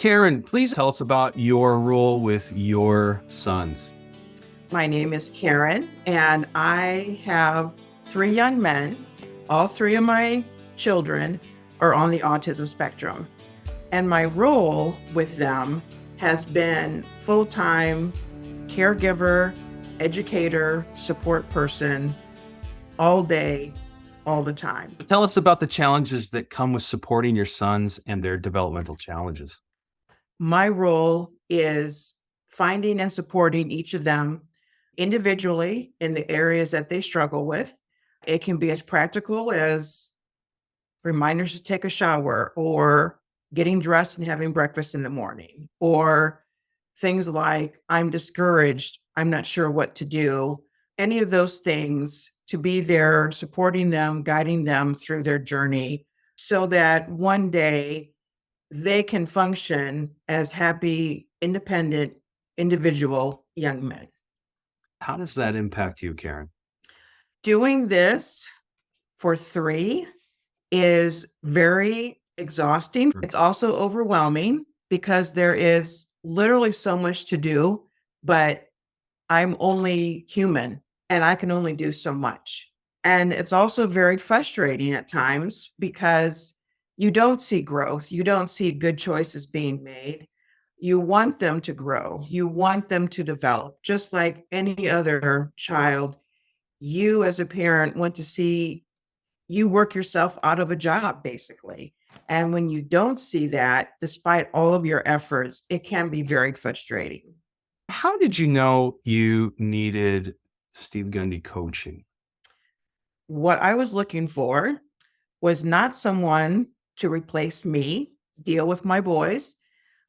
Karen, please tell us about your role with your sons. My name is Karen, and I have three young men. All three of my children are on the autism spectrum. And my role with them has been full-time caregiver, educator, support person, all day, all the time. Tell us about the challenges that come with supporting your sons and their developmental challenges. My role is finding and supporting each of them individually in the areas that they struggle with. It can be as practical as reminders to take a shower or getting dressed and having breakfast in the morning, or things like, I'm discouraged, I'm not sure what to do. Any of those things, to be there, supporting them, guiding them through their journey so that one day they can function as happy, independent, individual young men. How does that impact you, Karen? Doing this for three is very exhausting. It's also overwhelming because there is literally so much to do, but I'm only human and I can only do so much. And it's also very frustrating at times because you don't see growth. You don't see good choices being made. You want them to grow. You want them to develop, just like any other child. You as a parent want to see you work yourself out of a job, basically. And when you don't see that, despite all of your efforts, it can be very frustrating. How did you know you needed Steve Gundy coaching? What I was looking for was not someone to replace me, deal with my boys,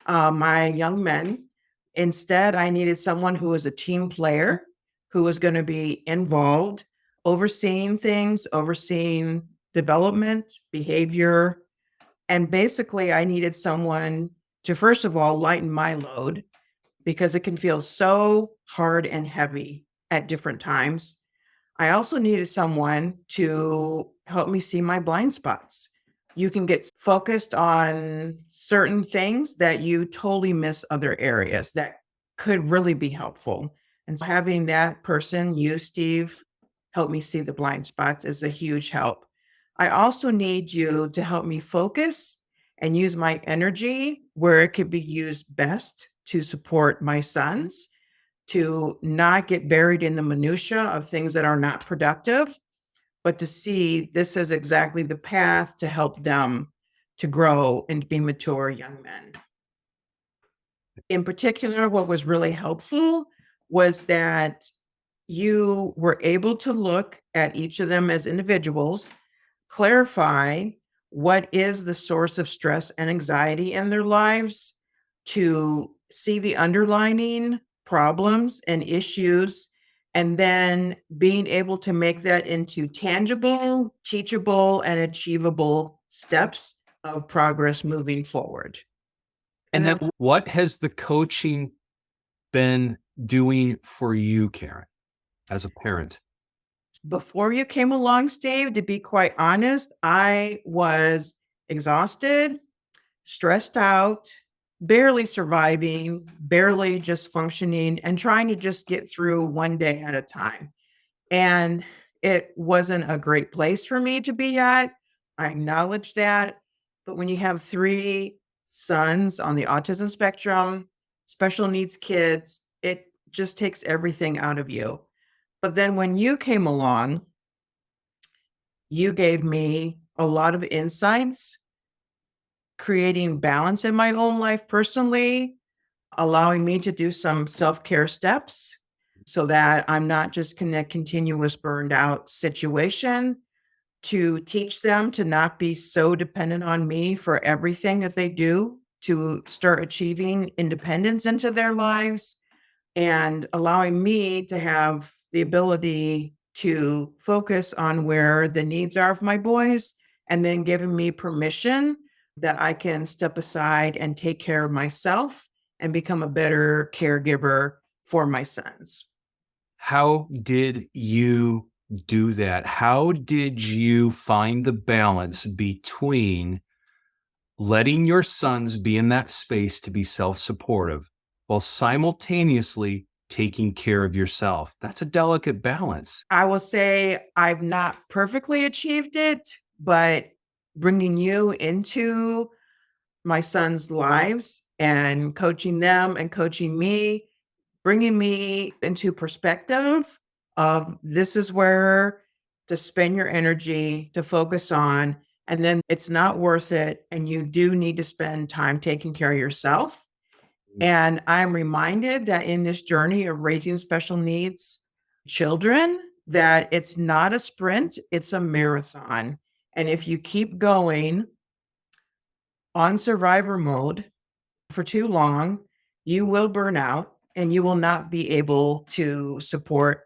my young men. Instead, I needed someone who was a team player, who was going to be involved, overseeing things, overseeing development, behavior. And basically, I needed someone to, first of all, lighten my load because it can feel so hard and heavy at different times. I also needed someone to help me see my blind spots. You can get focused on certain things that you totally miss other areas that could really be helpful. And so having that person, you, Steve, help me see the blind spots is a huge help. I also need you to help me focus and use my energy where it could be used best to support my sons, to not get buried in the minutia of things that are not productive, but to see this as exactly the path to help them to grow and be mature young men. In particular, what was really helpful was that you were able to look at each of them as individuals, clarify what is the source of stress and anxiety in their lives, to see the underlying problems and issues, and then being able to make that into tangible, teachable, and achievable steps of progress moving forward. And then what has the coaching been doing for you, Karen, as a parent? Before you came along, Steve, to be quite honest, I was exhausted, stressed out, barely surviving, barely just functioning, and trying to just get through one day at a time. And it wasn't a great place for me to be at. I acknowledge that. But when you have three sons on the autism spectrum, special needs kids, it just takes everything out of you. But then when you came along, you gave me a lot of insights, creating balance in my own life personally, allowing me to do some self-care steps so that I'm not just in a continuous burned out situation, to teach them to not be so dependent on me for everything that they do, to start achieving independence into their lives, and allowing me to have the ability to focus on where the needs are of my boys, and then giving me permission that I can step aside and take care of myself and become a better caregiver for my sons. How did you do that? How did you find the balance between letting your sons be in that space to be self-supportive while simultaneously taking care of yourself. That's a delicate balance. I will say I've not perfectly achieved it, but bringing you into my sons' lives and coaching them and coaching me, bringing me into perspective of this is where to spend your energy to focus on, and then it's not worth it. And you do need to spend time taking care of yourself. And I'm reminded that in this journey of raising special needs children, that it's not a sprint, it's a marathon. And if you keep going on survivor mode for too long, you will burn out and you will not be able to support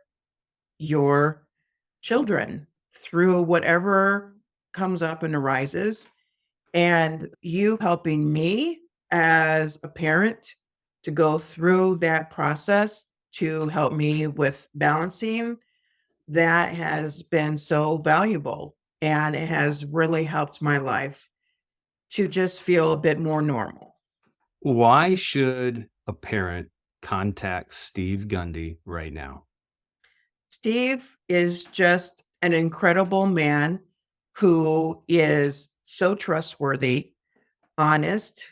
your children through whatever comes up and arises. And you helping me as a parent to go through that process to help me with balancing, that has been so valuable. And it has really helped my life to just feel a bit more normal. Why should a parent contact Steve Gundy right now? Steve is just an incredible man who is so trustworthy, honest,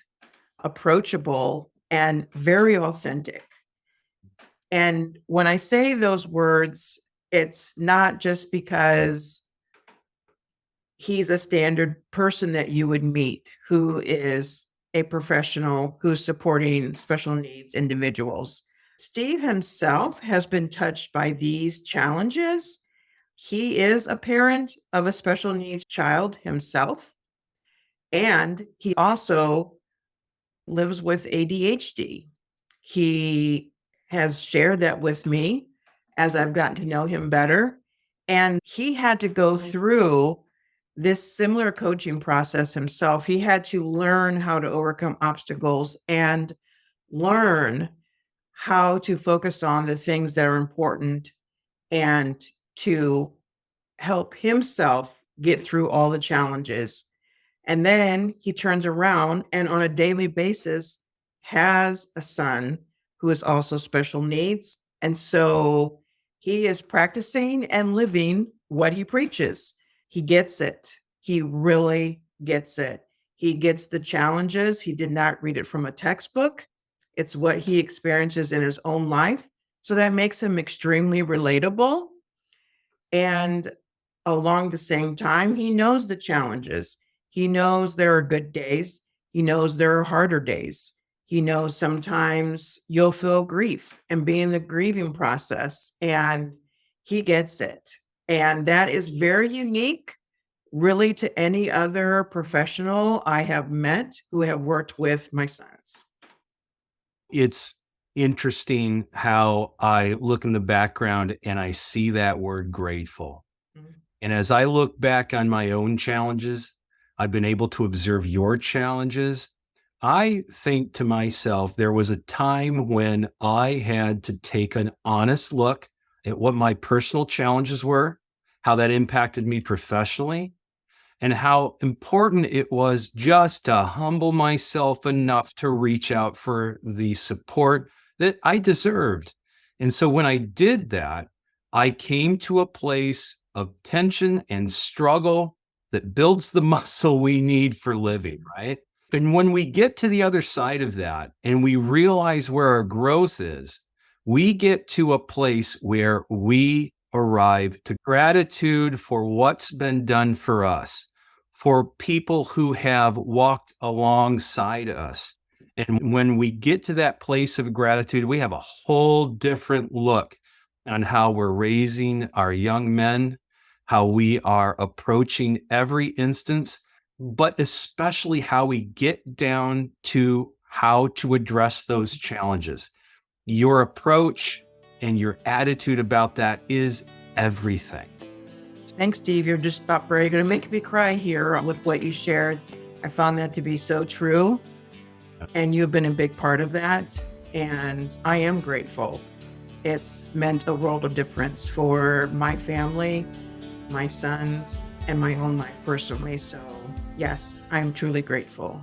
approachable, and very authentic. And when I say those words, it's not just because he's a standard person that you would meet who is a professional who's supporting special needs individuals. Steve himself has been touched by these challenges. He is a parent of a special needs child himself, and he also lives with ADHD. He has shared that with me as I've gotten to know him better. And he had to go through this similar coaching process himself. He had to learn how to overcome obstacles and learn how to focus on the things that are important and to help himself get through all the challenges. And then he turns around and on a daily basis has a son who is also special needs. And so he is practicing and living what he preaches. He gets it. He really gets it. He gets the challenges. He did not read it from a textbook. It's what he experiences in his own life. So that makes him extremely relatable. And along the same time, he knows the challenges. He knows there are good days. He knows there are harder days. He knows sometimes you'll feel grief and be in the grieving process, and he gets it. And that is very unique, really, to any other professional I have met who have worked with my sons. It's interesting how I look in the background and I see that word grateful. Mhm. And as I look back on my own challenges, I've been able to observe your challenges. I think to myself, there was a time when I had to take an honest look at what my personal challenges were, how that impacted me professionally, and how important it was just to humble myself enough to reach out for the support that I deserved. And so when I did that, I came to a place of tension and struggle that builds the muscle we need for living, right? And when we get to the other side of that and we realize where our growth is, we get to a place where we arrive to gratitude for what's been done for us, for people who have walked alongside us. And when we get to that place of gratitude, we have a whole different look on how we're raising our young men, how we are approaching every instance, but especially how we get down to how to address those challenges. Your approach and your attitude about that is everything. Thanks, Steve. You're just about ready to make me cry here with what you shared. I found that to be so true. And you've been a big part of that. And I am grateful. It's meant a world of difference for my family, my sons, and my own life personally. So, yes, I'm truly grateful.